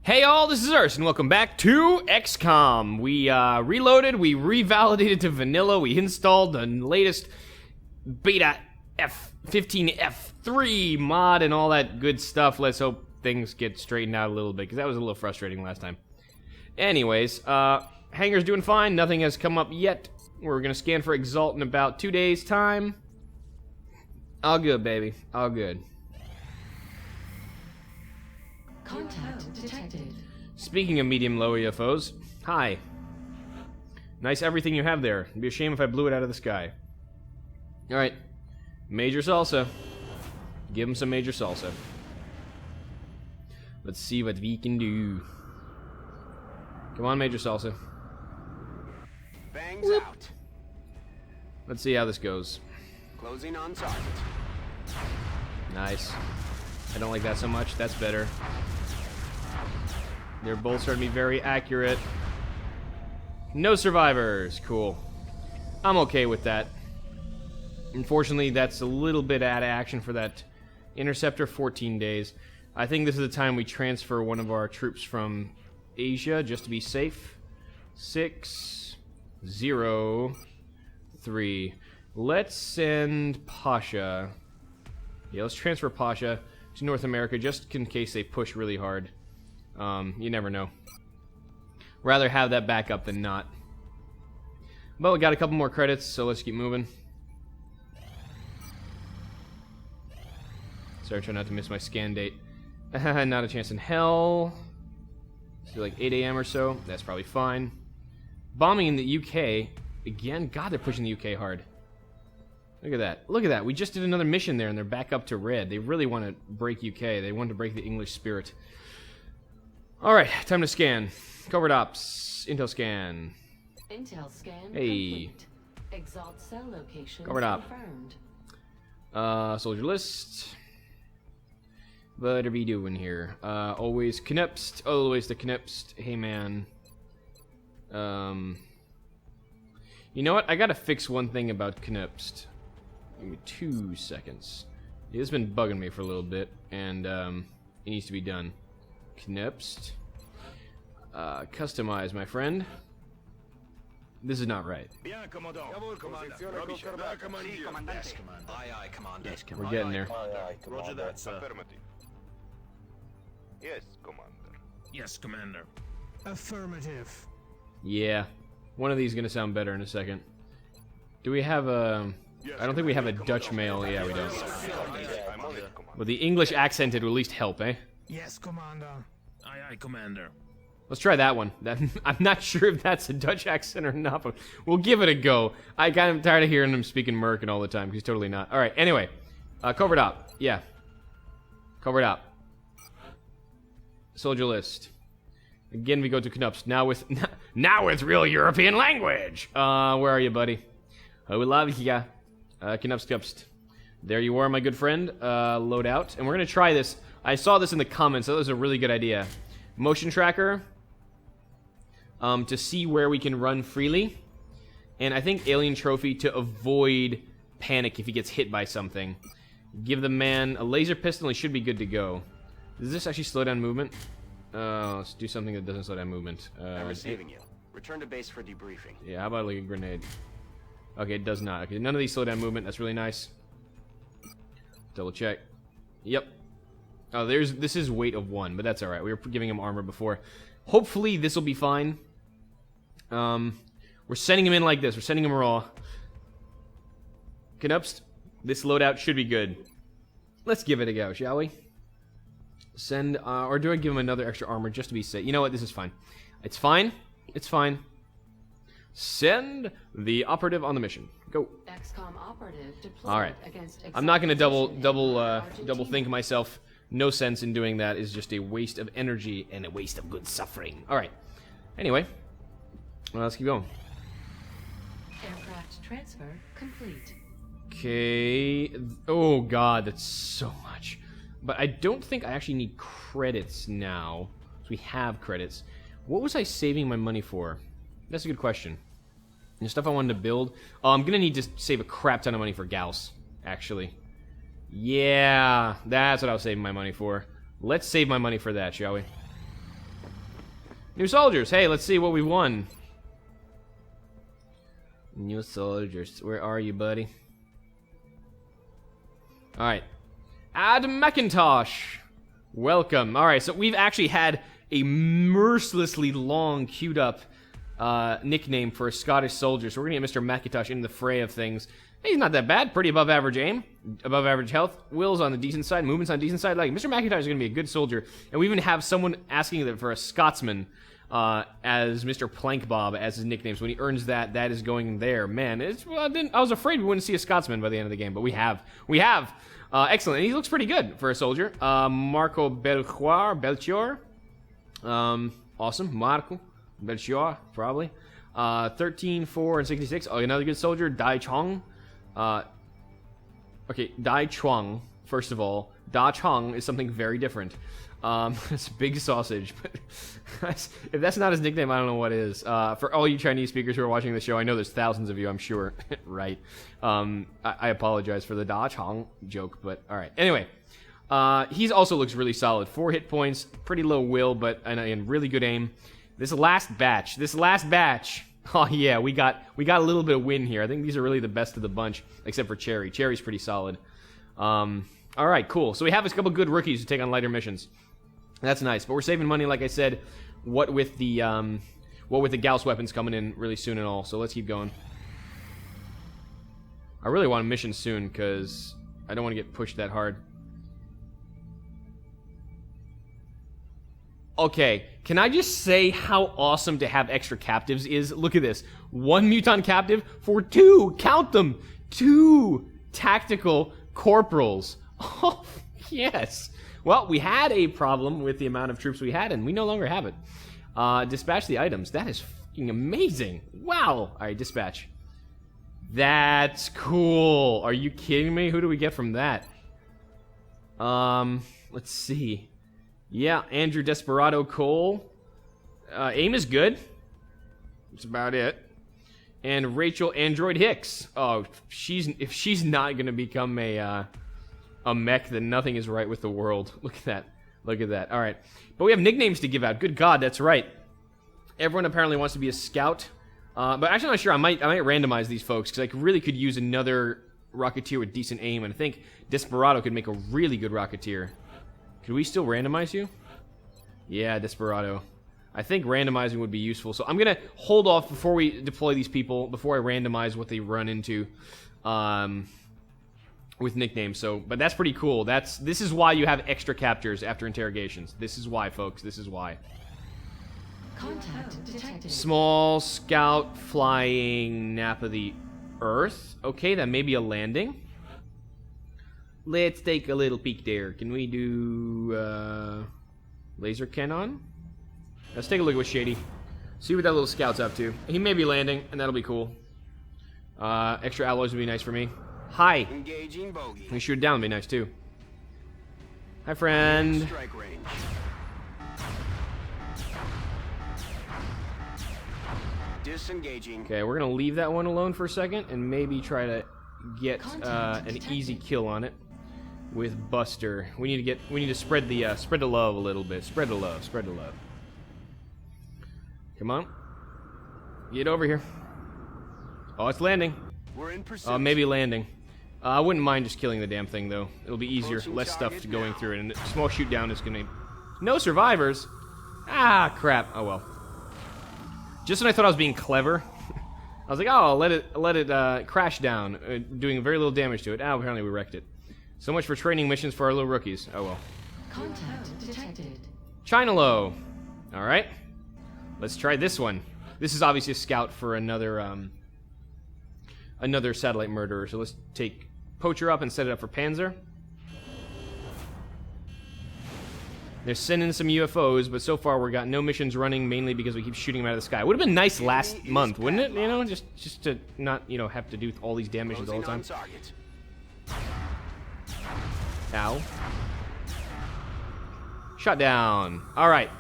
Hey all, this is Urs, and welcome back to XCOM. We reloaded, we revalidated to vanilla, we installed the latest beta F15F3 mod and all that good stuff. Let's hope things get straightened out a little bit, because that was a little frustrating last time. Anyways, hangar's doing fine, nothing has come up yet. We're gonna scan for Exalt in about 2 days' time. All good, baby, all good. Contact detected. Speaking of medium-low UFOs, hi. Nice everything you have there. It'd be a shame if I blew it out of the sky. Alright. Major salsa. Give him some major salsa. Let's see what we can do. Come on, major salsa. Bangs out. Let's see how this goes. Closing on target. Nice. I don't like that so much. That's better. They're both starting to be very accurate. No survivors. Cool. I'm okay with that. Unfortunately, that's a little bit out of action for that interceptor. 14 days. I think this is the time we transfer one of our troops from Asia, just to be safe. 6, 0, 3. Let's send Pasha. Yeah, let's transfer Pasha to North America, just in case they push really hard. You never know. Rather have that backup than not. But we got a couple more credits, so let's keep moving. Sorry, try not to miss my scan date. Not a chance in hell. Let's do like 8 a.m. or so. That's probably fine. Bombing in the UK. Again, God, they're pushing the UK hard. Look at that. Look at that. We just did another mission there, and they're back up to red. They really want to break UK. They want to break the English spirit. Alright, time to scan. Covert ops. Intel scan. Intel scan Hey. complete. Exalt cell location Covert op. confirmed. Soldier list. What are we doing here? Always Knipst. Always the Knipst. Hey, man. You know what? I gotta fix one thing about Knipst. Give me 2 seconds. It's been bugging me for a little bit, and it needs to be done. Knipst. Customize, my friend. This is not right. Bien, commandant. Yes, Commander. Aye, aye, Commander. We're getting there. Roger that, sir. Affirmative. Yes, Commander. Yes, Commander. Affirmative. Yeah. One of these is gonna sound better in a second. Do we have a... I don't think we have a Dutch mail. Yeah, we don't. I'm on it, Commander. But the English accented will at least help, eh? Yes, Commander. Aye, aye, Commander. Let's try that one. I'm not sure if that's a Dutch accent or not, but we'll give it a go. I kind of tired of hearing him speaking Merkin all the time, because he's totally not. Alright, anyway. Covert op. Yeah. Covert op. Soldier list. Again, we go to Knupst. Now with real European language. Where are you, buddy? I will love you. Knupst. There you are, my good friend. Load out. And we're going to try this. I saw this in the comments. That was a really good idea. Motion tracker. To see where we can run freely. And I think alien trophy to avoid panic if he gets hit by something. Give the man a laser pistol and he should be good to go. Does this actually slow down movement? Let's do something that doesn't slow down movement. I'm receiving you. Return to base for debriefing. Yeah, how about like a grenade? Okay, it does not. Okay, none of these slow down movement. That's really nice. Double check. Yep. Oh, this is weight of 1, but that's alright. We were giving him armor before. Hopefully this will be fine. We're sending him in like this. We're sending him raw. Knupst. This loadout should be good. Let's give it a go, shall we? Send, or do I give him another extra armor just to be safe? You know what? This is fine. It's fine. It's fine. Send the operative on the mission. Go. XCOM operative deployed All right. against I'm not going to Exalt double Argentina. think myself. No sense in doing that. Is just a waste of energy and a waste of good suffering. All right. Anyway, well, let's keep going. Aircraft transfer complete. Okay. Oh God, that's so much. But I don't think I actually need credits now. So we have credits. What was I saving my money for? That's a good question. The stuff I wanted to build. Oh, I'm gonna need to save a crap ton of money for Gauss, actually. Yeah, that's what I was saving my money for. Let's save my money for that, shall we? New soldiers. Hey, let's see what we won. New soldiers. Where are you, buddy? Alright. Ad Macintosh. Welcome. Alright, so we've actually had a mercilessly long queued up nickname for a Scottish soldier. So we're going to get Mr. Macintosh into the fray of things. He's not that bad. Pretty above average aim. Above average health. Will's on the decent side. Movement's on the decent side. Like, Mr. Macintosh is going to be a good soldier. And we even have someone asking for a Scotsman as Mr. Plankbob as his nickname. So when he earns that, that is going there. Man, I was afraid we wouldn't see a Scotsman by the end of the game, but we have. We have. Excellent. And he looks pretty good for a soldier. Marco Belchior. Awesome. Marco Belchior, probably. 13, 4, and 66. Oh, another good soldier. Dai Chong. Okay, Dai Chuang, first of all. Da Chong is something very different. It's big sausage, but if that's not his nickname, I don't know what is. For all you Chinese speakers who are watching the show, I know there's thousands of you, I'm sure. Right. I apologize for the Da Chong joke, but alright. Anyway, he also looks really solid. 4 hit points, pretty low will, but and really good aim. This last batch. Oh yeah, we got a little bit of win here. I think these are really the best of the bunch, except for Cherry. Cherry's pretty solid. All right, cool. So we have a couple good rookies to take on lighter missions. That's nice, but we're saving money, like I said. What with the Gauss weapons coming in really soon and all. So let's keep going. I really want a mission soon because I don't want to get pushed that hard. Okay, can I just say how awesome to have extra captives is? Look at this. 1 muton captive for 2, count them, 2 tactical corporals. Oh, yes. Well, we had a problem with the amount of troops we had, and we no longer have it. Dispatch the items. That is fucking amazing. Wow. All right, dispatch. That's cool. Are you kidding me? Who do we get from that? Let's see. Yeah, Andrew Desperado Cole. Aim is good. That's about it. And Rachel Android Hicks. Oh, if she's not gonna become a mech, then nothing is right with the world. Look at that. Look at that. All right, but we have nicknames to give out. Good God, that's right. Everyone apparently wants to be a scout. But actually, I'm not sure. I might randomize these folks because I really could use another Rocketeer with decent aim, and I think Desperado could make a really good Rocketeer. Could we still randomize you? Yeah, Desperado. I think randomizing would be useful. So I'm going to hold off before we deploy these people, before I randomize what they run into with nicknames. So, but that's pretty cool. This is why you have extra captures after interrogations. This is why, folks. This is why. Contact detected. Small scout flying nap of the Earth. Okay, that may be a landing. Let's take a little peek there. Can we do laser cannon? Let's take a look at what Shady. See what that little scout's up to. He may be landing, and that'll be cool. Extra alloys would be nice for me. Hi. Engaging bogey. We shoot it down would be nice too. Hi, friend. Strike range. Disengaging. Okay, we're gonna leave that one alone for a second, and maybe try to get an easy kill on it with Buster. We need to spread the love a little bit. Spread the love. Spread the love. Come on. Get over here. Oh, it's landing. We're in pursuit. Maybe landing. I wouldn't mind just killing the damn thing, though. It'll be easier. Approaching Less stuff target going now. through it. And a small shoot down is gonna... No survivors? Ah, crap. Oh, well. Just when I thought I was being clever, I was like, oh, I'll let it crash down, doing very little damage to it. Ah, apparently we wrecked it. So much for training missions for our little rookies. Oh, well. Contact detected. China Low. All right. Let's try this one. This is obviously a scout for another satellite murderer. So let's take Poacher up and set it up for Panzer. They're sending some UFOs, but so far we got no missions running, mainly because we keep shooting them out of the sky. It would have been nice last month, wouldn't it? You know, just to not, you know, have to do all these damn missions all the time. Ow. Shot down. All right.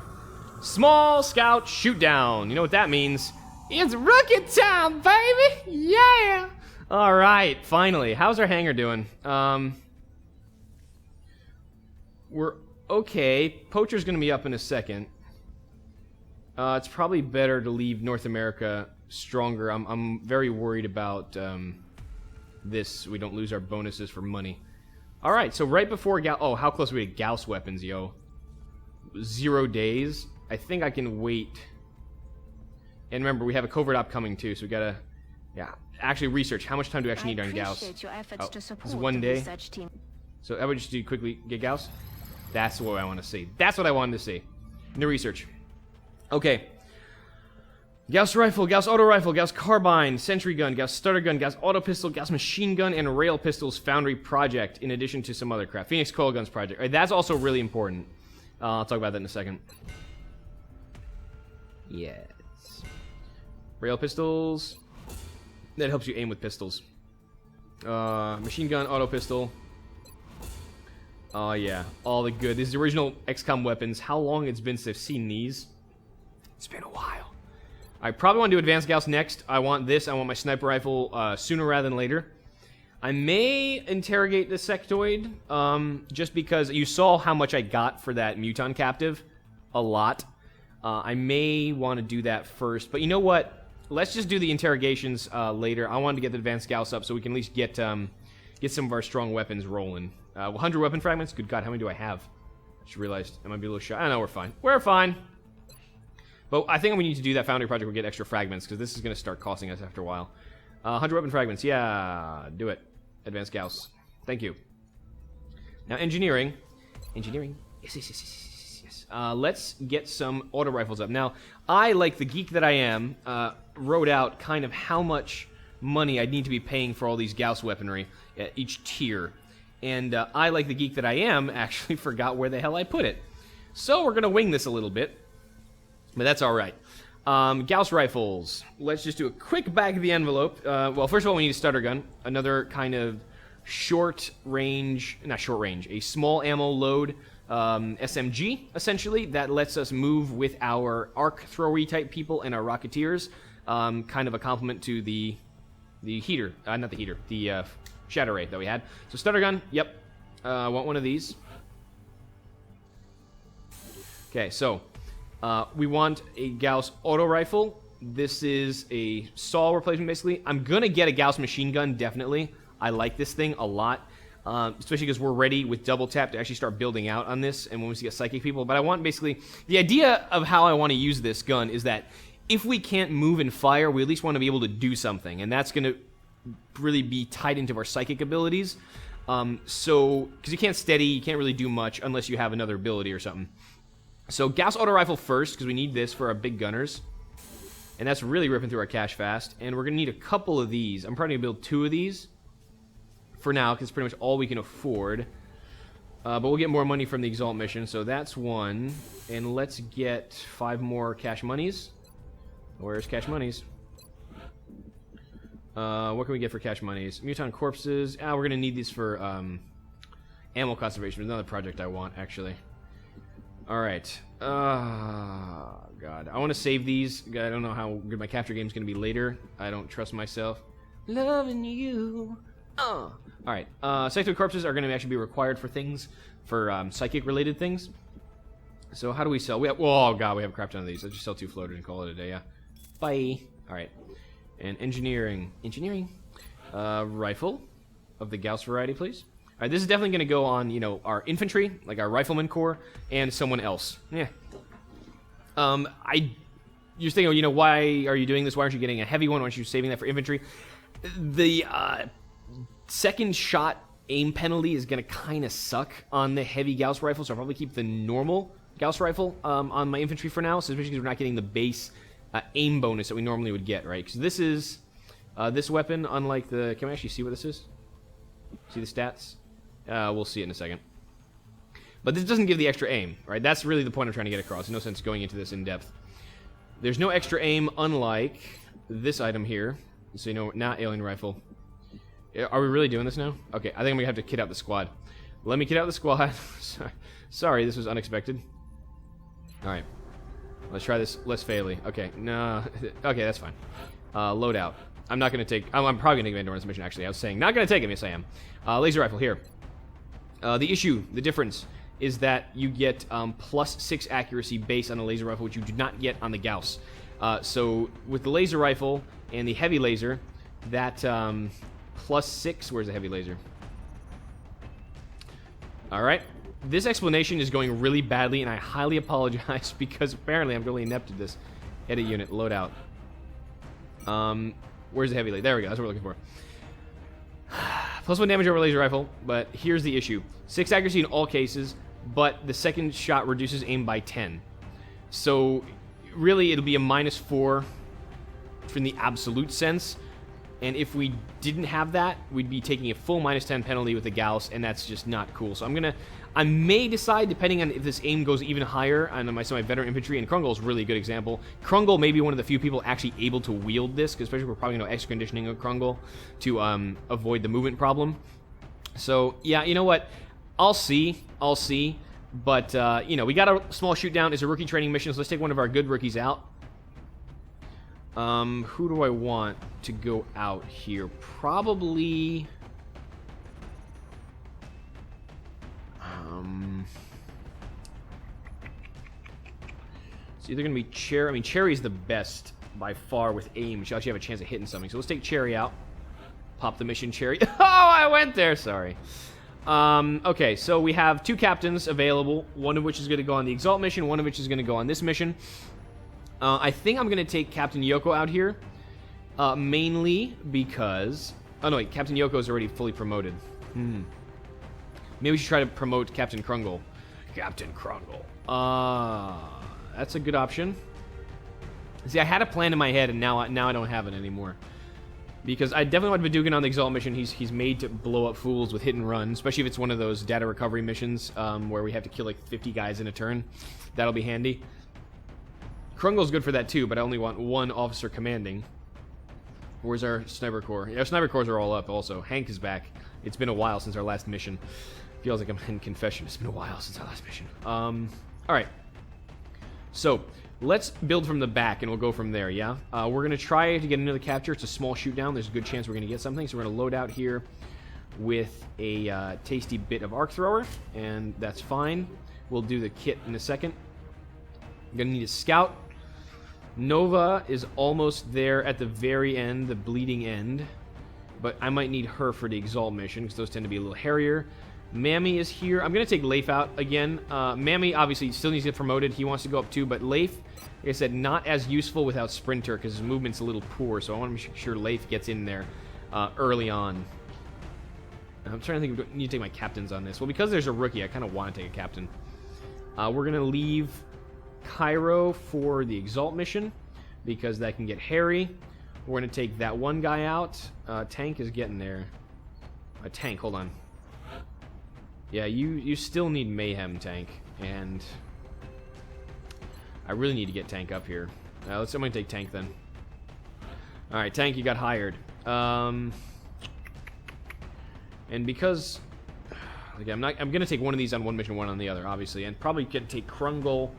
Small scout shoot down. You know what that means? It's rookie time, baby. Yeah. All right. Finally. How's our hangar doing? We're okay. Poacher's gonna be up in a second. It's probably better to leave North America stronger. I'm very worried about this. We don't lose our bonuses for money. All right, so right before Gauss... Oh, how close are we to Gauss weapons, yo? 0 days. I think I can wait. And remember, we have a covert op coming too, so we gotta... Yeah, actually research. How much time do we actually need on Gauss? It's 1 day. So I would just do quickly get Gauss. That's what I want to see. That's what I wanted to see. New research. Okay. Gauss rifle, Gauss auto rifle, Gauss carbine, sentry gun, Gauss starter gun, Gauss auto pistol, Gauss machine gun, and rail pistols foundry project, in addition to some other crap. Phoenix coil guns project. All right, that's also really important. I'll talk about that in a second. Yes. Rail pistols. That helps you aim with pistols. Machine gun, auto pistol. Oh, yeah. All the good. These are the original XCOM weapons. How long it's been since I've seen these? It's been a while. I probably want to do Advanced Gauss next. I want this. I want my sniper rifle sooner rather than later. I may interrogate the sectoid, just because you saw how much I got for that Muton captive. A lot. I may want to do that first. But you know what? Let's just do the interrogations later. I wanted to get the Advanced Gauss up so we can at least get some of our strong weapons rolling. 100 weapon fragments? Good God, how many do I have? I just realized I might be a little shy. I know, we're fine. We're fine. But I think we need to do that Foundry project. We'll get extra fragments, because this is going to start costing us after a while. 100 weapon fragments. Yeah, do it. Advanced Gauss. Thank you. Now, engineering. Engineering. Yes. Let's get some auto rifles up. Now, I, like the geek that I am, wrote out kind of how much money I'd need to be paying for all these Gauss weaponry at each tier. And I, like the geek that I am, actually forgot where the hell I put it. So we're going to wing this a little bit. But that's all right. Gauss rifles. Let's just do a quick back of the envelope. Well, first of all, we need a starter gun. Another kind of short range, not short range, a small ammo load SMG, essentially, that lets us move with our arc thrower type people and our rocketeers. Kind of a complement to the heater, not the heater, the shadow ray that we had. So starter gun, yep. Want one of these. Okay, so we want a Gauss auto rifle. This is a saw replacement, basically. I'm gonna get a Gauss machine gun, definitely. I like this thing a lot, especially because we're ready with double tap to actually start building out on this, and when we see a psychic people. But I want, basically, the idea of how I want to use this gun is that if we can't move and fire, we at least want to be able to do something, and that's gonna really be tied into our psychic abilities. So, because you can't steady, you can't really do much unless you have another ability or something. So Gauss auto rifle first, because we need this for our big gunners. And that's really ripping through our cash fast. And we're going to need a couple of these. I'm probably going to build 2 of these for now, because it's pretty much all we can afford. But we'll get more money from the Exalt mission, so that's 1. And let's get 5 more cash monies. Where's cash monies? What can we get for cash monies? Muton corpses. We're going to need these for ammo conservation. There's another project I want, actually. Alright. God. I want to save these. I don't know how good my capture game is going to be later. I don't trust myself. Loving you. Alright. Sector corpses are going to actually be required for things, for psychic-related things. So how do we sell? We have, oh, God, we have a crap ton of these. Let's just sell 2 floated and call it a day, yeah. Bye. Alright. And engineering. Rifle of the Gauss variety, please. Alright, this is definitely going to go on, you know, our infantry, like our rifleman corps, and someone else. Yeah. You're thinking, you know, why are you doing this? Why aren't you getting a heavy one? Why aren't you saving that for infantry? The second shot aim penalty is going to kind of suck on the heavy Gauss rifle, so I'll probably keep the normal Gauss rifle on my infantry for now, so especially because we're not getting the base aim bonus that we normally would get, right? Because this is, this weapon, unlike the... Can we actually see what this is? See the stats? We'll see it in a second. But this doesn't give the extra aim, right? That's really the point I'm trying to get across. There's no sense going into this in depth. There's no extra aim, unlike this item here. So, you know, not alien rifle. Are we really doing this now? Okay, I think I'm going to have to kit out the squad. Let me kit out the squad. Sorry, this was unexpected. Alright. Let's try this less faily. Okay, no. Okay, that's fine. Loadout. I'm not going to take... I'm probably going to take Vandoran's mission, actually. I was saying, not going to take him. Yes, I am. Laser rifle, here. The issue, the difference, is that you get +6 accuracy based on the laser rifle, which you do not get on the Gauss. So with the laser rifle and the heavy laser, that +6, where's the heavy laser? Alright, this explanation is going really badly, and I highly apologize because apparently I'm really inept at this. Edit unit, load out. Where's the heavy laser? There we go, that's what we're looking for. +1 damage over laser rifle, but here's the issue. 6 accuracy in all cases, but the second shot reduces aim by 10. So, really, it'll be a -4 from the absolute sense. And if we didn't have that, we'd be taking a full -10 penalty with the Gauss, and that's just not cool. So I may decide, depending on if this aim goes even higher, on my veteran infantry, and Krungle's really a good example. Krungle may be one of the few people actually able to wield this, because especially we're probably going to extra conditioning of Krungle to avoid the movement problem. So, yeah, you know what? I'll see. But, you know, we got a small shoot down. It's a rookie training mission, so let's take one of our good rookies out. Who do I want to go out here? Probably... it's either going to be Cherry. I mean, Cherry's the best by far with aim. She actually have a chance of hitting something. So let's take Cherry out. Pop the mission, Cherry. Oh, I went there. Sorry. Okay, so we have 2 captains available. One of which is going to go on the Exalt mission. One of which is going to go on this mission. I think I'm going to take Captain Yoko out here. Mainly because... oh, no, wait. Captain Yoko is already fully promoted. Maybe we should try to promote Captain Krungle. Captain Krungle. That's a good option. See, I had a plan in my head, and now I don't have it anymore. Because I definitely want Vidugin on the Exalt mission. He's made to blow up fools with hit and run, especially if it's one of those data recovery missions where we have to kill like 50 guys in a turn. That'll be handy. Krungle's good for that too, but I only want 1 officer commanding. Where's our Sniper Corps? Yeah, our Sniper Corps are all up also. Hank is back. It's been a while since our last mission. Feels like I'm in confession. It's been a while since our last mission. Alright. So, let's build from the back, and we'll go from there, yeah? We're going to try to get another capture. It's a small shoot down. There's a good chance we're going to get something. So we're going to load out here with a tasty bit of arc thrower, and that's fine. We'll do the kit in a second. I'm going to need a scout. Nova is almost there at the very end, the bleeding end. But I might need her for the Exalt mission, because those tend to be a little hairier. Mammy is here. I'm going to take Leif out again. Mammy, obviously, still needs to get promoted. He wants to go up too, but Leif, like I said, not as useful without Sprinter, because his movement's a little poor, so I want to make sure Leif gets in there early on. I'm trying to think if I need to take my captains on this. Well, because there's a rookie, I kind of want to take a captain. We're going to leave Cairo for the Exalt mission, because that can get hairy. We're going to take that one guy out. Tank is getting there. Tank, hold on. Yeah, you still need Mayhem, Tank, and I really need to get Tank up here. I'm going to take Tank then. Alright, Tank, you got hired. And because... okay, I'm going to take one of these on one mission, one on the other, obviously, and probably going to take Krungle.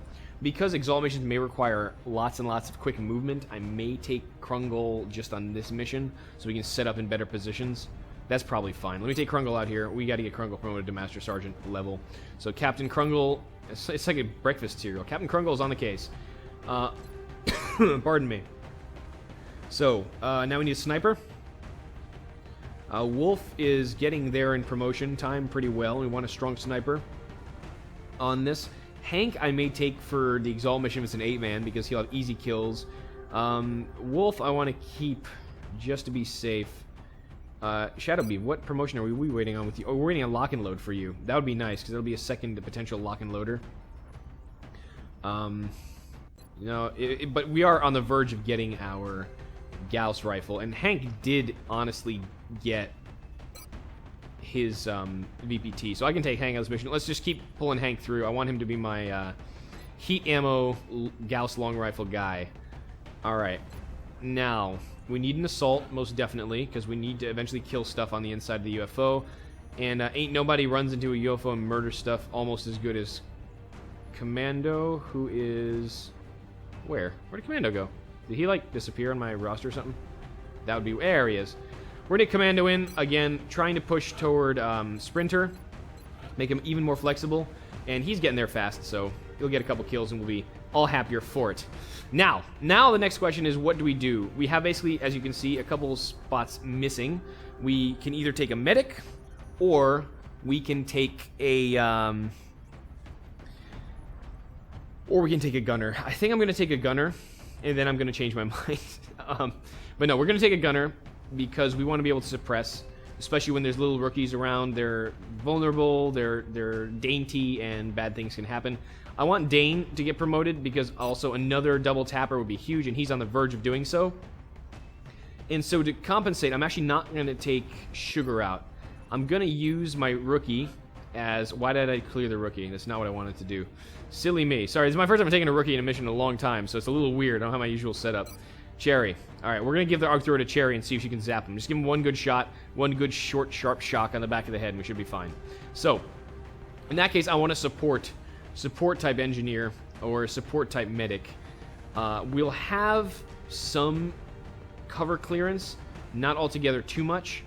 Because Exalt missions may require lots and lots of quick movement, I may take Krungle just on this mission, so we can set up in better positions. That's probably fine. Let me take Krungle out here. We got to get Krungle promoted to Master Sergeant level. So Captain Krungle, it's like a breakfast cereal. Captain Krungle is on the case. Pardon me. So, now we need a sniper. Wolf is getting there in promotion time pretty well. We want a strong sniper on this. Hank I may take for the Exalt mission if it's an 8-man, because he'll have easy kills. Wolf I want to keep just to be safe. Shadowbeam, what promotion are we waiting on with you? Oh, we're waiting on lock and load for you. That would be nice, because it'll be a second potential lock and loader. You know, but we are on the verge of getting our Gauss rifle, and Hank did honestly get his VPT, so I can take Hank on this mission. Let's just keep pulling Hank through. I want him to be my heat ammo Gauss long rifle guy. Alright, now we need an assault, most definitely, because we need to eventually kill stuff on the inside of the UFO, and ain't nobody runs into a UFO and murders stuff almost as good as Commando, who is... where'd Commando go? Did he like disappear on my roster or something? That would be... there he is. We're going to get Commando in, again, trying to push toward Sprinter. make him even more flexible, and he's getting there fast, so he'll get a couple kills and we'll be all happier for it. Now the next question is, what do? We have basically, as you can see, a couple spots missing. We can either take a medic, or we can take a gunner. I think I'm going to take a gunner, and then I'm going to change my mind. But no, we're going to take a gunner because we want to be able to suppress, especially when there's little rookies around. They're vulnerable, they're dainty, and bad things can happen. I want Dane to get promoted because also another double tapper would be huge, and he's on the verge of doing so. And so to compensate, I'm actually not going to take Sugar out. I'm going to use my rookie as... Why did I clear the rookie? That's not what I wanted to do. Silly me. Sorry, this is my first time taking a rookie in a mission in a long time, so it's a little weird. I don't have my usual setup. Cherry. Alright, we're going to give the arc thrower to Cherry and see if she can zap him. Just give him one good shot, one good short, sharp shock on the back of the head, and we should be fine. So, in that case, I want a support type engineer or support type medic. We'll have some cover clearance, not altogether too much,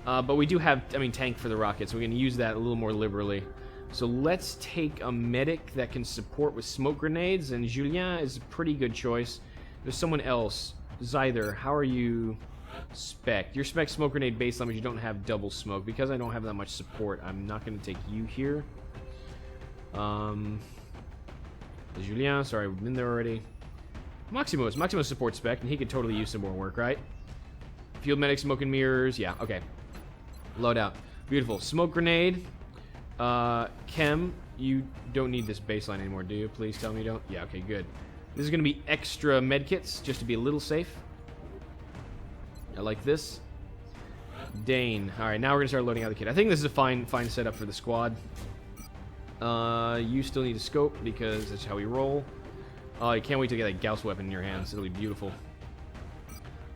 but we do have, tank for the rockets, so we're going to use that a little more liberally. So let's take a medic that can support with smoke grenades, and Julien is a pretty good choice. There's someone else. Zyther, how are you spec? Your spec smoke grenade baseline, but you don't have double smoke. Because I don't have that much support, I'm not going to take you here. Julien, sorry, we've been there already. Maximus support spec, and he could totally use some more work, right? Field medic, smoke and mirrors, yeah, okay. Loadout, beautiful. Smoke grenade. Chem, you don't need this baseline anymore, do you? Please tell me you don't. Yeah, okay, good. This is going to be extra medkits, just to be a little safe. I like this. Dane. Alright, now we're going to start loading out the kit. I think this is a fine setup for the squad. You still need a scope, because that's how we roll. Oh, I can't wait to get that Gauss weapon in your hands. It'll be beautiful.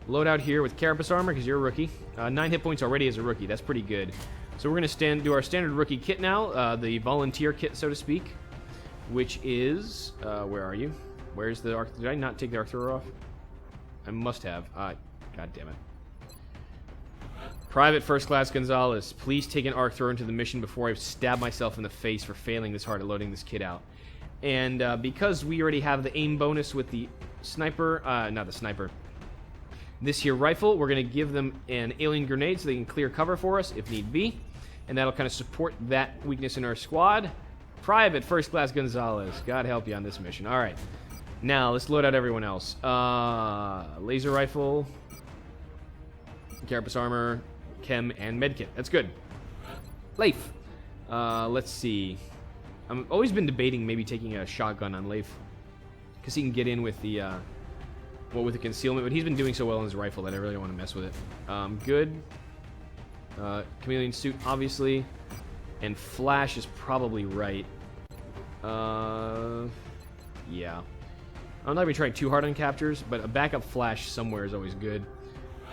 Loadout here with Carapace armor, because you're a rookie. 9 hit points already as a rookie. That's pretty good. So we're going to do our standard rookie kit now. The volunteer kit, so to speak. Which is... where are you? Where's the arc? Did I not take the arc thrower off? I must have. God damn it. Private First Class Gonzalez, please take an arc thrower into the mission before I stab myself in the face for failing this hard at loading this kit out. And because we already have the aim bonus with the sniper, not the sniper, this here rifle, we're going to give them an alien grenade so they can clear cover for us if need be. And that'll kind of support that weakness in our squad. Private First Class Gonzalez, God help you on this mission. Alright, now let's load out everyone else. Laser rifle, Carapace armor, chem, and medkit. That's good. Leif. Let's see. I've always been debating maybe taking a shotgun on Leif, because he can get in with the with the concealment, but he's been doing so well on his rifle that I really don't want to mess with it. Good. Chameleon suit, obviously, and flash is probably right. Yeah. I'm not going to be trying too hard on captures, but a backup flash somewhere is always good.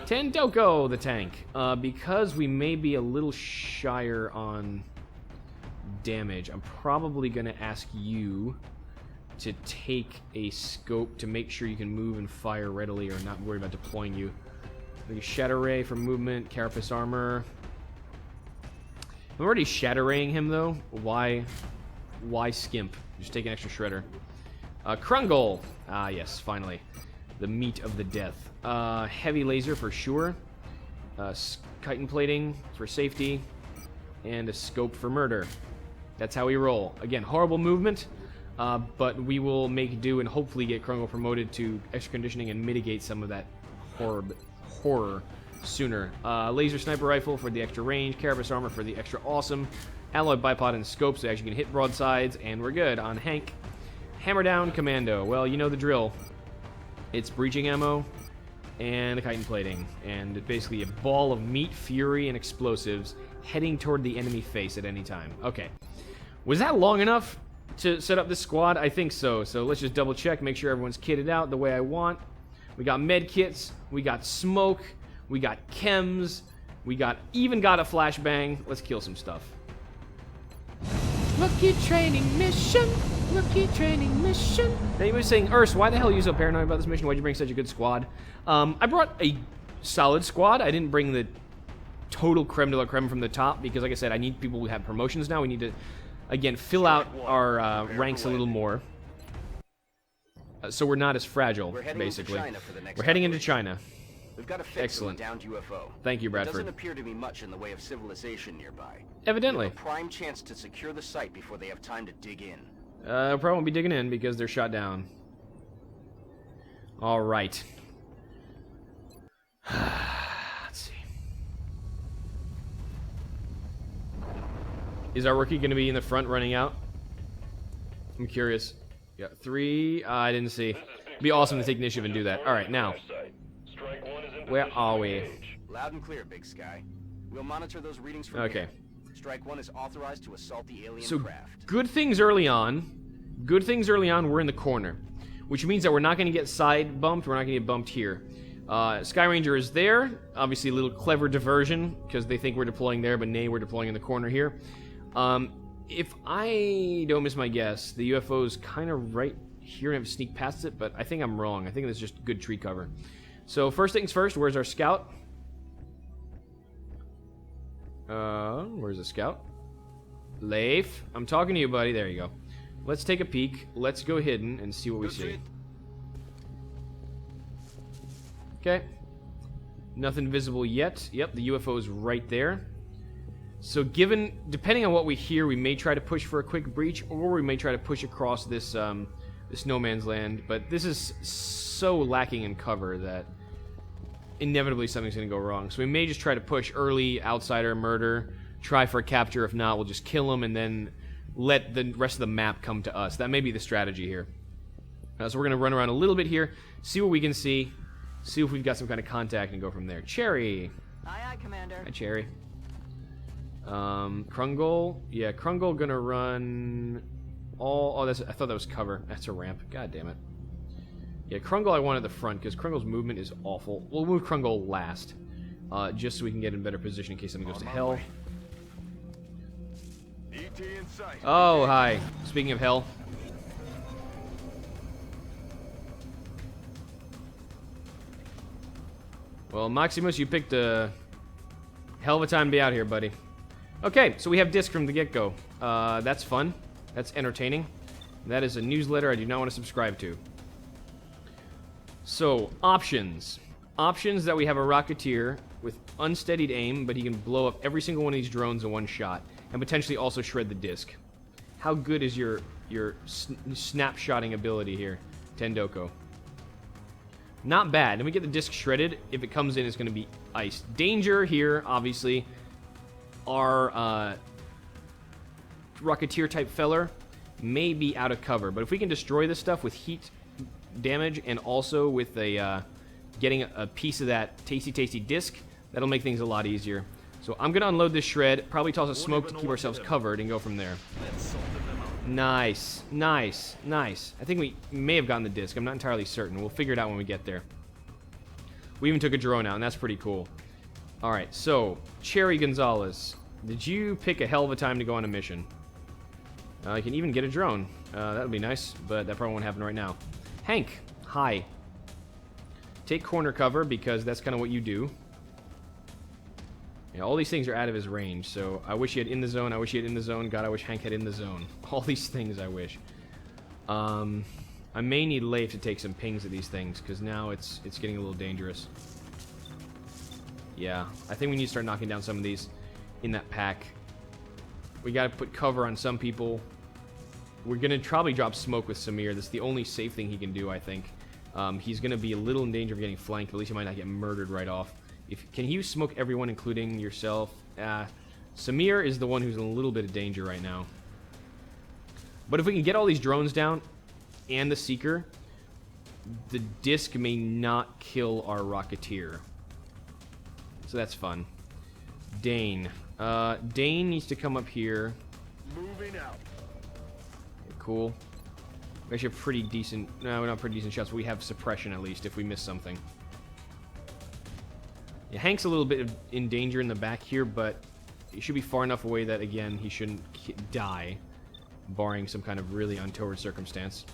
Tendoko, the tank. Because we may be a little shyer on damage, I'm probably going to ask you to take a scope to make sure you can move and fire readily, or not worry about deploying you. Like a Shatter Ray for movement, Carapace armor. I'm already Shatter Raying him, though. Why skimp? Just take an extra shredder. Krungol. Ah, yes, finally. The meat of the death. Heavy laser for sure. Chitin plating for safety. And a scope for murder. That's how we roll. Again, horrible movement, but we will make do and hopefully get Krungol promoted to extra conditioning and mitigate some of that horror sooner. Laser sniper rifle for the extra range. Carapace armor for the extra awesome. Alloy bipod and scope so actually can hit broadsides, and we're good on Hank. Hammer down commando. Well, you know the drill. It's breaching ammo and a chitin plating, and basically a ball of meat, fury, and explosives heading toward the enemy face at any time. Okay. Was that long enough to set up this squad? I think so. So let's just double check, make sure everyone's kitted out the way I want. We got med kits, we got smoke, we got chems, we even got a flashbang. Let's kill some stuff. Rookie training mission. Rookie training mission. Now you were saying, Urs, why the hell are you so paranoid about this mission? Why'd you bring such a good squad? I brought a solid squad. I didn't bring the total creme de la creme from the top, because like I said, I need people who have promotions now. We need to, again, fill out our ranks a little more. So we're not as fragile, basically. We're heading into China. We've got to fix Excellent. a downed UFO. Thank you, Bradford. There doesn't appear to be much in the way of civilization nearby. Evidently. We have a prime chance to secure the site before they have time to dig in. Probably won't be digging in because they're shot down. All right. Let's see. Is our rookie going to be in the front running out? I'm curious. Yeah, 3. I didn't see. It'd be awesome to take initiative and do that. All right, now. Where are we? Loud and clear, Big Sky. We'll monitor those readings from Okay. here. Strike 1 is authorized to assault the alien So craft. good things early on. Good things early on. We're in the corner, which means that we're not going to get side bumped. We're not going to get bumped here. Sky Ranger is there. Obviously, a little clever diversion because they think we're deploying there, but nay, we're deploying in the corner here. If I don't miss my guess, the UFO's kind of right here and I have to sneak past it, but I think I'm wrong. I think that's just good tree cover. So first things first, where's our scout? Where's the scout? Leif, I'm talking to you, buddy. There you go. Let's take a peek. Let's go hidden and see what we see. Okay. Nothing visible yet. Yep, the UFO is right there. So depending on what we hear, we may try to push for a quick breach, or we may try to push across this this no man's land. But this is so lacking in cover that inevitably something's going to go wrong. So we may just try to push early, outsider murder, try for a capture. If not, we'll just kill them and then let the rest of the map come to us. That may be the strategy here. So we're going to run around a little bit here, see what we can see if we've got some kind of contact, and go from there. Cherry. Aye, aye, Commander. Hi, Cherry. Krungle. Yeah, Krungle gonna run all... Oh, I thought that was cover. That's a ramp. God damn it. Yeah, Krungle I want at the front, because Krungle's movement is awful. We'll move Krungle last, just so we can get in better position in case something goes to hell. Oh, hi. Speaking of hell. Well, Maximus, you picked a hell of a time to be out here, buddy. Okay, so we have disc from the get-go. That's fun. That's entertaining. That is a newsletter I do not want to subscribe to. So, options. Options that we have a Rocketeer with unsteadied aim, but he can blow up every single one of these drones in one shot, and potentially also shred the disc. How good is your snapshotting ability here, Tendoko? Not bad. Then we get the disc shredded. If it comes in, it's going to be ice. Danger here, obviously. Our Rocketeer-type feller may be out of cover, but if we can destroy this stuff with heat damage and also with a getting a piece of that tasty disc, that'll make things a lot easier. So I'm going to unload this shred, probably toss a smoke to keep ourselves covered, and go from there. Nice. Nice. Nice. I think we may have gotten the disc. I'm not entirely certain. We'll figure it out when we get there. We even took a drone out, and that's pretty cool. Alright, so, Cherry Gonzalez. Did you pick a hell of a time to go on a mission? I can even get a drone. That would be nice, but that probably won't happen right now. Hank, hi. Take corner cover, because that's kind of what you do. Yeah, all these things are out of his range, so I wish he had in the zone, I wish he had in the zone, God, I wish Hank had in the zone. All these things I wish. I may need Leif to take some pings at these things, because now it's getting a little dangerous. Yeah, I think we need to start knocking down some of these in that pack. We gotta put cover on some people. We're gonna probably drop smoke with Samir. That's the only safe thing he can do, I think. He's gonna be a little in danger of getting flanked, but at least he might not get murdered right off. Can you smoke everyone, including yourself? Samir is the one who's in a little bit of danger right now. But if we can get all these drones down and the Seeker, the disc may not kill our Rocketeer. So that's fun. Dane. Dane needs to come up here. Moving out. Okay, cool. We actually have pretty decent... No, we're not pretty decent shots, but we have suppression at least if we miss something. Yeah, Hank's a little bit in danger in the back here, but he should be far enough away that, again, he shouldn't die, barring some kind of really untoward circumstance.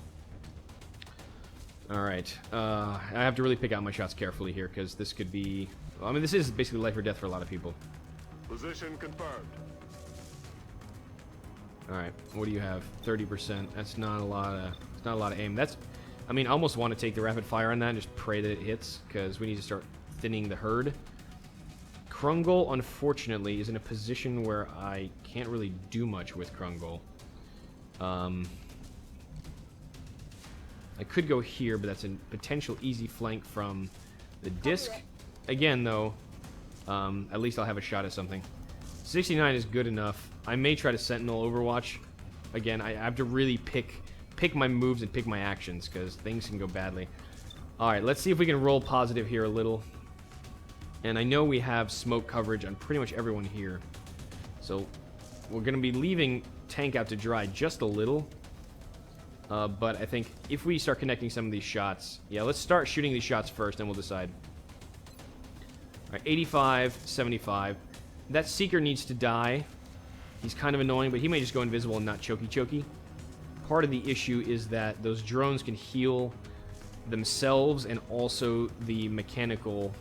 Alright, I have to really pick out my shots carefully here, because this could be... Well, I mean, this is basically life or death for a lot of people. Position confirmed. Alright, what do you have? 30%. That's not a lot of... It's not a lot of aim. That's... I mean, I almost want to take the rapid fire on that and just pray that it hits, because we need to start thinning the herd. Krungol, unfortunately, is in a position where I can't really do much with Krungol. I could go here, but that's a potential easy flank from the disc. Again, though, at least I'll have a shot at something. 69 is good enough. I may try to Sentinel Overwatch. Again, I have to really pick my moves and pick my actions, because things can go badly. Alright, let's see if we can roll positive here a little. And I know we have smoke coverage on pretty much everyone here. So we're going to be leaving tank out to dry just a little. But I think if we start connecting some of these shots... Yeah, let's start shooting these shots first, then we'll decide. Alright, 85, 75. That Seeker needs to die. He's kind of annoying, but he may just go invisible and not chokey. Part of the issue is that those drones can heal themselves and also the mechanical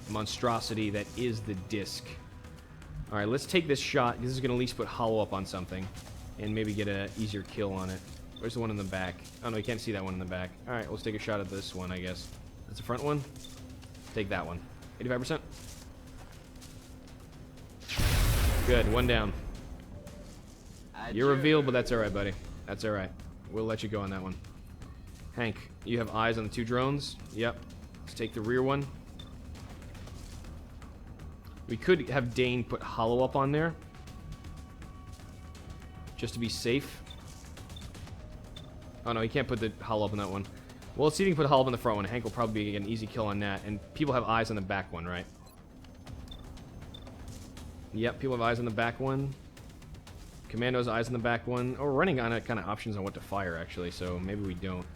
monstrosity that is the disc. Alright, let's take this shot. This is going to at least put hollow up on something and maybe get an easier kill on it. Where's the one in the back? Oh no, you can't see that one in the back. Alright, let's take a shot at this one, I guess. That's the front one. Take that one. 85%. Good, one down. You're revealed, but that's alright, buddy. That's alright. We'll let you go on that one. Hank, you have eyes on the two drones? Yep. Let's take the rear one. We could have Dane put hollow up on there, just to be safe. Oh no, he can't put the hollow up on that one. Well, let's see if he can put hollow up on the front one. Hank will probably get an easy kill on that. And people have eyes on the back one, right? Yep, people have eyes on the back one. Commando's eyes on the back one. Oh, we're running on kind of options on what to fire, actually, so maybe we don't.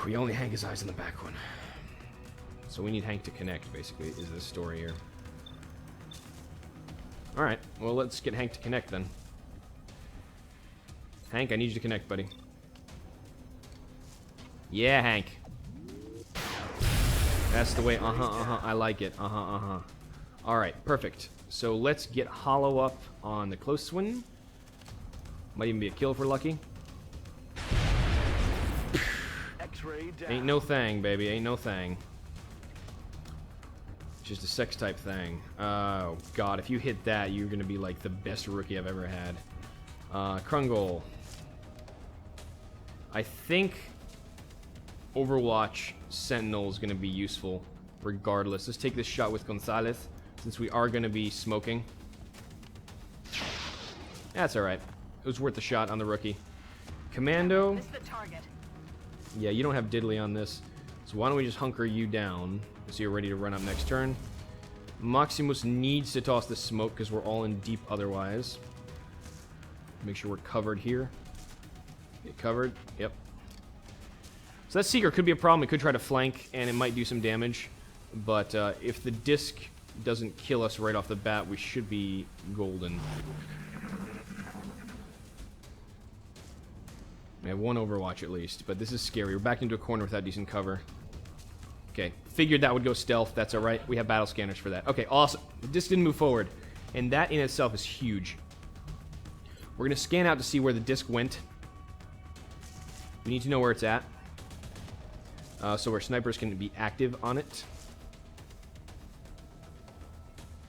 We only Hank his eyes on the back one. So we need Hank to connect, basically, is the story here. Alright, well, let's get Hank to connect, then. Hank, I need you to connect, buddy. Yeah, Hank. That's the way, I like it, Alright, perfect. So let's get hollow up on the close one. Might even be a kill if we're lucky. Ain't no thing, baby, ain't no thing. Just a sex type thing. Oh god, if you hit that, you're gonna be like the best rookie I've ever had. Krungol. I think Overwatch Sentinel is going to be useful regardless. Let's take this shot with Gonzalez, since we are going to be smoking. That's alright. It was worth the shot on the rookie. Commando. This is the target. Yeah, you don't have diddly on this. So why don't we just hunker you down so you're ready to run up next turn. Maximus needs to toss the smoke because we're all in deep otherwise. Make sure we're covered here. Get covered. Yep. So that Seeker could be a problem. It could try to flank, and it might do some damage. But if the disc doesn't kill us right off the bat, we should be golden. We have one Overwatch at least, but this is scary. We're back into a corner without decent cover. Okay, figured that would go stealth. That's alright. We have battle scanners for that. Okay, awesome. The disc didn't move forward, and that in itself is huge. We're going to scan out to see where the disc went. We need to know where it's at. So our snipers can be active on it.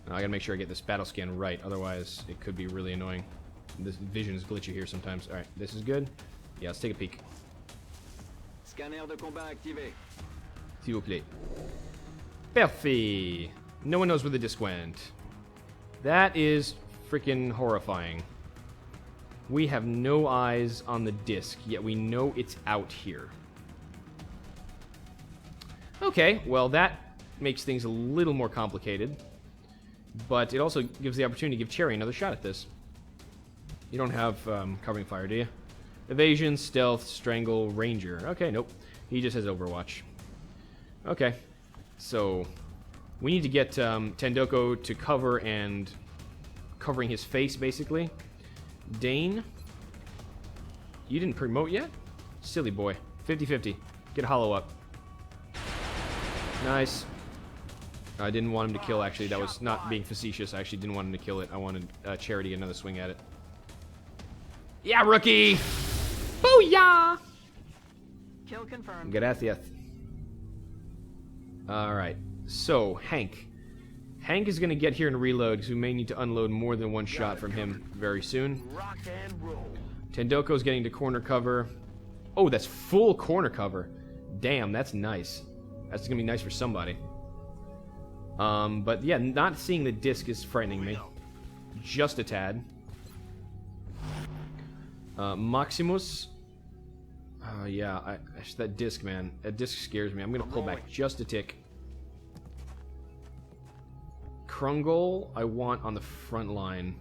I gotta make sure I get this battle scan right, otherwise it could be really annoying. This vision is glitchy here sometimes. Alright, this is good. Yeah, let's take a peek. Scanner de combat activé. S'il vous plaît. Parfait. No one knows where the disc went. That is freaking horrifying. We have no eyes on the disc, yet we know it's out here. Okay, well that makes things a little more complicated. But it also gives the opportunity to give Cherry another shot at this. You don't have covering fire, do you? Evasion, stealth, strangle, ranger. Okay, nope. He just has Overwatch. Okay, so we need to get Tendoko to cover and covering his face, basically. Dane, you didn't promote yet? Silly boy. 50-50. Get hollow up. Nice. I didn't want him to kill, actually. That was not being facetious. I actually didn't want him to kill it. I wanted Charity another swing at it. Yeah, rookie! Booyah! Kill confirmed. Gracias. Alright. So, Hank. Hank is going to get here and reload, because we may need to unload more than one shot from him very soon. Rock and roll. Tendoko's getting to corner cover. Oh, that's full corner cover. Damn, that's nice. That's going to be nice for somebody. But yeah, not seeing the disc is frightening me. Just a tad. Maximus. Yeah, that disc, man. That disc scares me. I'm going to pull back just a tick. Krungol, I want on the front line.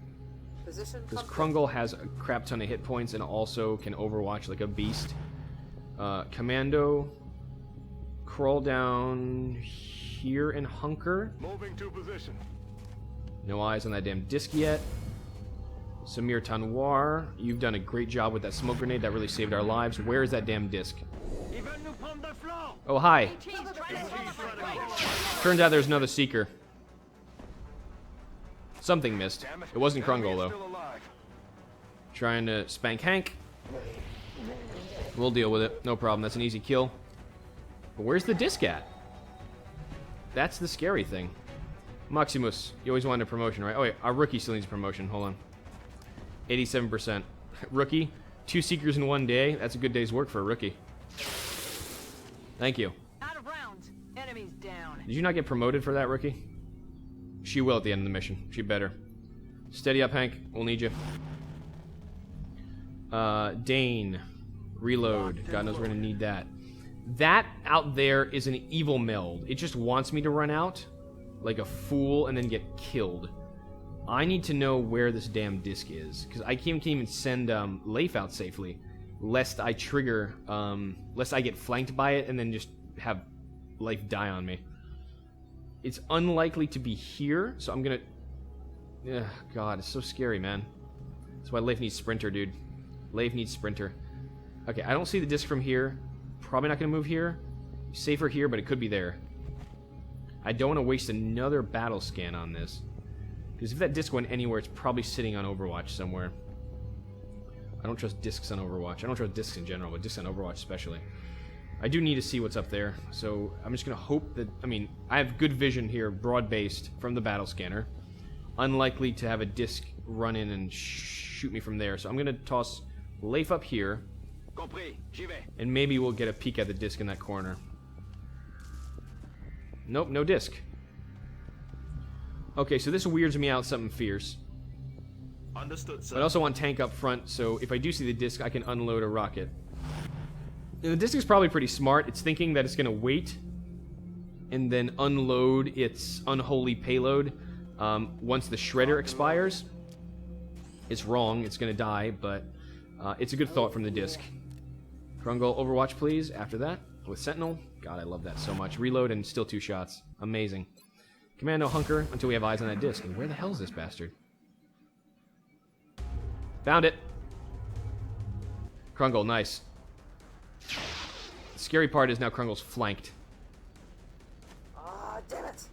Because Krungol has a crap ton of hit points and also can overwatch like a beast. Commando, crawl down here and hunker. Moving to position. No eyes on that damn disc yet. Samir Tanwar, you've done a great job with that smoke grenade. That really saved our lives. Where is that damn disc? Oh, hi. Turns out there's another Seeker. Something missed. It wasn't Krungol, though. Trying to spank Hank. We'll deal with it. No problem. That's an easy kill. But where's the disc at? That's the scary thing. Maximus, you always wanted a promotion, right? Oh, wait. Our rookie still needs a promotion. Hold on. 87%. Rookie, 2 Seekers in 1 day. That's a good day's work for a rookie. Thank you. Out of rounds. Enemies down. Did you not get promoted for that, rookie? She will at the end of the mission. She better. Steady up, Hank. We'll need you. Dane. Reload. God knows we're going to need that. That out there is an evil meld. It just wants me to run out like a fool and then get killed. I need to know where this damn disc is, because I can't even send Leif out safely, lest I trigger, lest I get flanked by it and then just have Leif die on me. It's unlikely to be here, so I'm gonna... Ugh, God, it's so scary, man. That's why Leif needs Sprinter, dude. Leif needs Sprinter. Okay, I don't see the disc from here. Probably not gonna move here. Safer here, but it could be there. I don't want to waste another battle scan on this. Because if that disc went anywhere, it's probably sitting on Overwatch somewhere. I don't trust discs on Overwatch. I don't trust discs in general, but discs on Overwatch especially. I do need to see what's up there, so I'm just going to hope that... I mean, I have good vision here, broad-based, from the battle scanner. Unlikely to have a disc run in and shoot me from there, so I'm going to toss Leif up here. And maybe we'll get a peek at the disc in that corner. Nope, no disc. Okay, so this weirds me out something fierce. Understood, sir. But I also want tank up front, so if I do see the disc, I can unload a rocket. Now, the disc is probably pretty smart. It's thinking that it's going to wait and then unload its unholy payload once the shredder expires. It's wrong. It's going to die, but it's a good thought from the disc. Krungol, Overwatch, please. After that, with Sentinel. God, I love that so much. Reload and still 2 shots. Amazing. Commando hunker until we have eyes on that disc. And where the hell is this bastard? Found it. Krungol, nice. The scary part is now Krungol's flanked. Ah, damn it.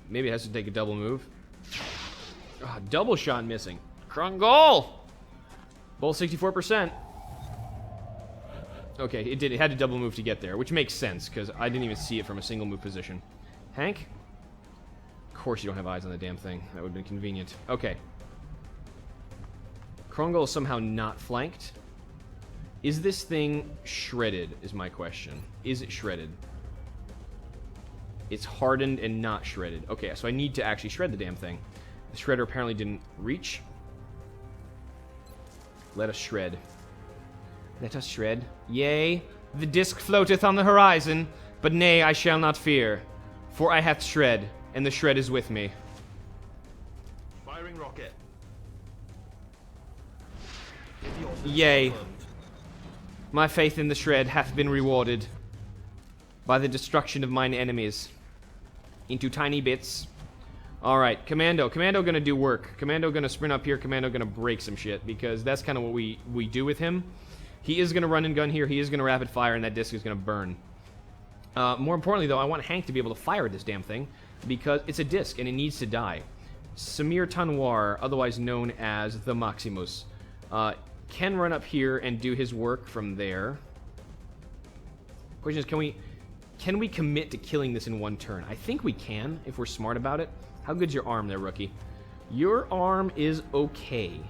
Maybe it has to take a double move. Double shot missing. Krungol! Both 64%. Okay, it did. It had to double move to get there, which makes sense, because I didn't even see it from a single move position. Hank? Of course you don't have eyes on the damn thing. That would have been convenient. Okay. Krungol is somehow not flanked. Is this thing shredded, is my question. Is it shredded? It's hardened and not shredded. Okay, so I need to actually shred the damn thing. The shredder apparently didn't reach. Let us shred. Let us shred. Yea, the disc floateth on the horizon, but nay, I shall not fear. For I hath shred, and the shred is with me. Firing rocket. Yea, my faith in the shred hath been rewarded by the destruction of mine enemies into tiny bits. Alright, Commando. Commando gonna do work. Commando gonna sprint up here. Commando gonna break some shit, because that's kind of what we do with him. He is gonna run and gun here. He is gonna rapid fire, and that disc is gonna burn. More importantly, though, I want Hank to be able to fire this damn thing because it's a disc and it needs to die. Samir Tanwar, otherwise known as the Maximus, can run up here and do his work from there. Question is, can we commit to killing this in one turn? I think we can if we're smart about it. How good's your arm there, rookie? Your arm is okay.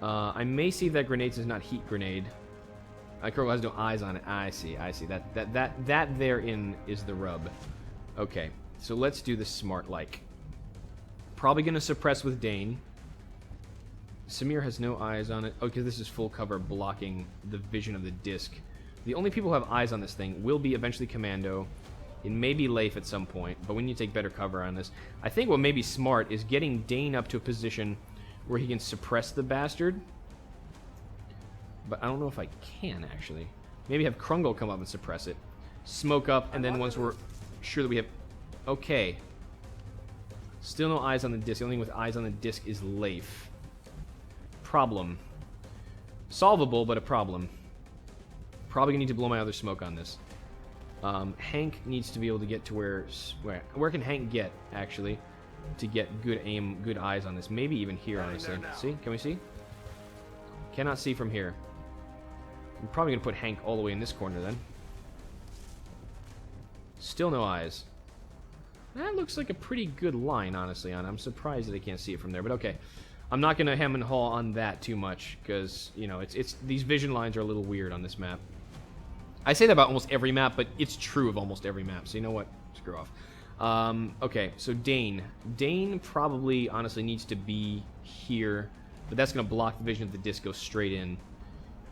I may see if that grenade is not heat grenade. Kurgle has no eyes on it. I see. That therein is the rub. Okay, so let's do this smart-like. Probably gonna suppress with Dane. Samir has no eyes on it. Oh, because this is full cover blocking the vision of the disc. The only people who have eyes on this thing will be eventually Commando. It may be Leif at some point, but we need to take better cover on this. I think what may be smart is getting Dane up to a position where he can suppress the bastard. But I don't know if I can, actually. Maybe have Krungle come up and suppress it. Smoke up, and then once we're sure that we have... Okay. Still no eyes on the disc. The only thing with eyes on the disc is Leif. Problem. Solvable, but a problem. Probably gonna need to blow my other smoke on this. Hank needs to be able to get to where can Hank get, actually, to get good aim, good eyes on this? Maybe even here, honestly. See? Can we see? Cannot see from here. I'm probably gonna put Hank all the way in this corner then. Still no eyes. That looks like a pretty good line, honestly, on it. I'm surprised that I can't see it from there, but okay. I'm not gonna hem and haw on that too much, because, you know, it's these vision lines are a little weird on this map. I say that about almost every map, but it's true of almost every map, so you know what? Screw off. Okay, so Dane. Dane probably, honestly, needs to be here, but that's going to block the vision of the disc, go straight in.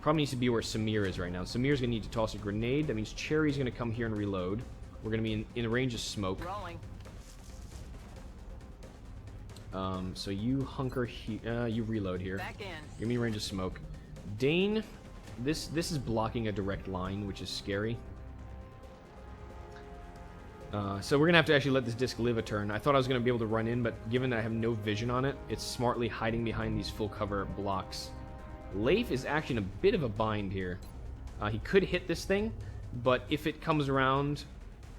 Probably needs to be where Samir is right now. Samir's going to need to toss a grenade. That means Cherry's going to come here and reload. We're going to be in range of smoke. Rolling. So you hunker here. You reload here. Back in. You're in range of smoke. Dane... This is blocking a direct line, which is scary. So we're going to have to actually let this disc live a turn. I thought I was going to be able to run in, but given that I have no vision on it, it's smartly hiding behind these full cover blocks. Leif is actually in a bit of a bind here. He could hit this thing, but if it comes around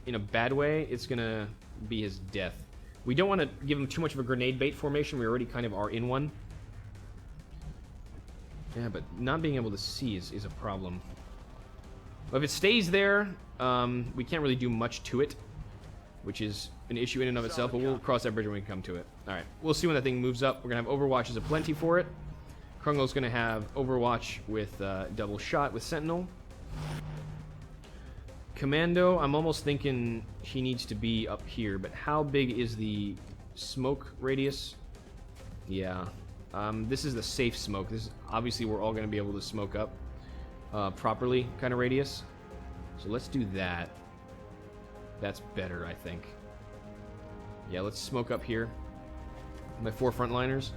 in a bad way, it's going to be his death. We don't want to give him too much of a grenade bait formation. We already kind of are in one. Yeah, but not being able to see is a problem. But if it stays there, we can't really do much to it, which is an issue in and of itself, but we'll cross that bridge when we come to it. Alright, we'll see when that thing moves up. We're going to have Overwatches aplenty for it. Krungle's going to have Overwatch with double shot with Sentinel. Commando, I'm almost thinking he needs to be up here, but how big is the smoke radius? Yeah. This is the safe smoke. This is obviously we're all going to be able to smoke up properly kind of radius. So let's do that. That's better, I think. Yeah, let's smoke up here. My 4 frontliners.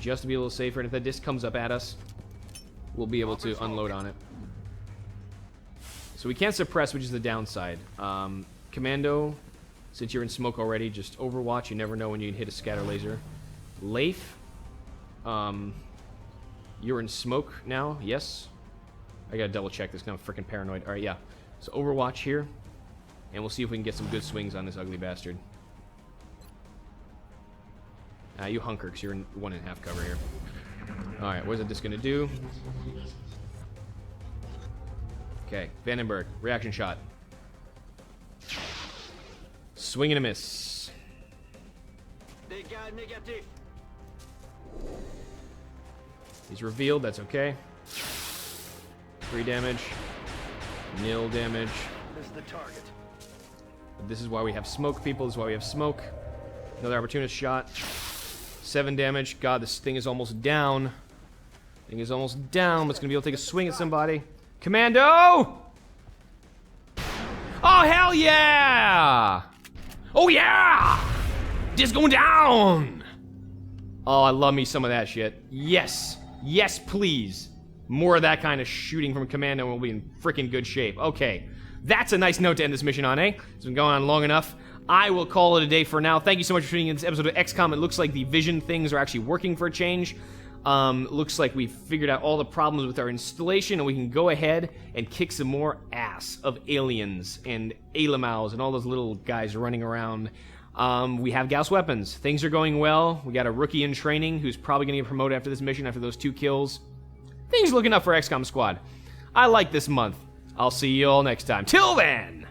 Just to be a little safer. And if that disc comes up at us, we'll be able to unload on it. So we can't suppress, which is the downside. Commando, since you're in smoke already, just Overwatch. You never know when you can hit a scatter laser. Leif. You're in smoke now, yes? I gotta double check this because I'm freaking paranoid. Alright, yeah. So Overwatch here. And we'll see if we can get some good swings on this ugly bastard. You hunker because you're in 1.5 cover here. Alright, what is it just gonna do? Okay, Vandenberg, reaction shot. Swing and a miss. He's revealed, that's okay. 3 damage. 0 damage. This is the target. This is why we have smoke, people. This is why we have smoke. Another opportunist shot. 7 damage. God, this thing is almost down. Thing is almost down, but it's going to be able to take a swing at somebody. Commando! Oh, hell yeah! Oh, yeah! Just going down! Oh, I love me some of that shit. Yes. Yes, please. More of that kind of shooting from Commando and we'll be in freaking good shape. Okay. That's a nice note to end this mission on, eh? It's been going on long enough. I will call it a day for now. Thank you so much for tuning in this episode of XCOM. It looks like the vision things are actually working for a change. Looks like we've figured out all the problems with our installation, and we can go ahead and kick some more ass of aliens and Alamaus and all those little guys running around. We have Gauss weapons. Things are going well. We got a rookie in training who's probably going to get promoted after this mission, after those 2 kills. Things looking up for XCOM Squad. I like this month. I'll see you all next time. Till then!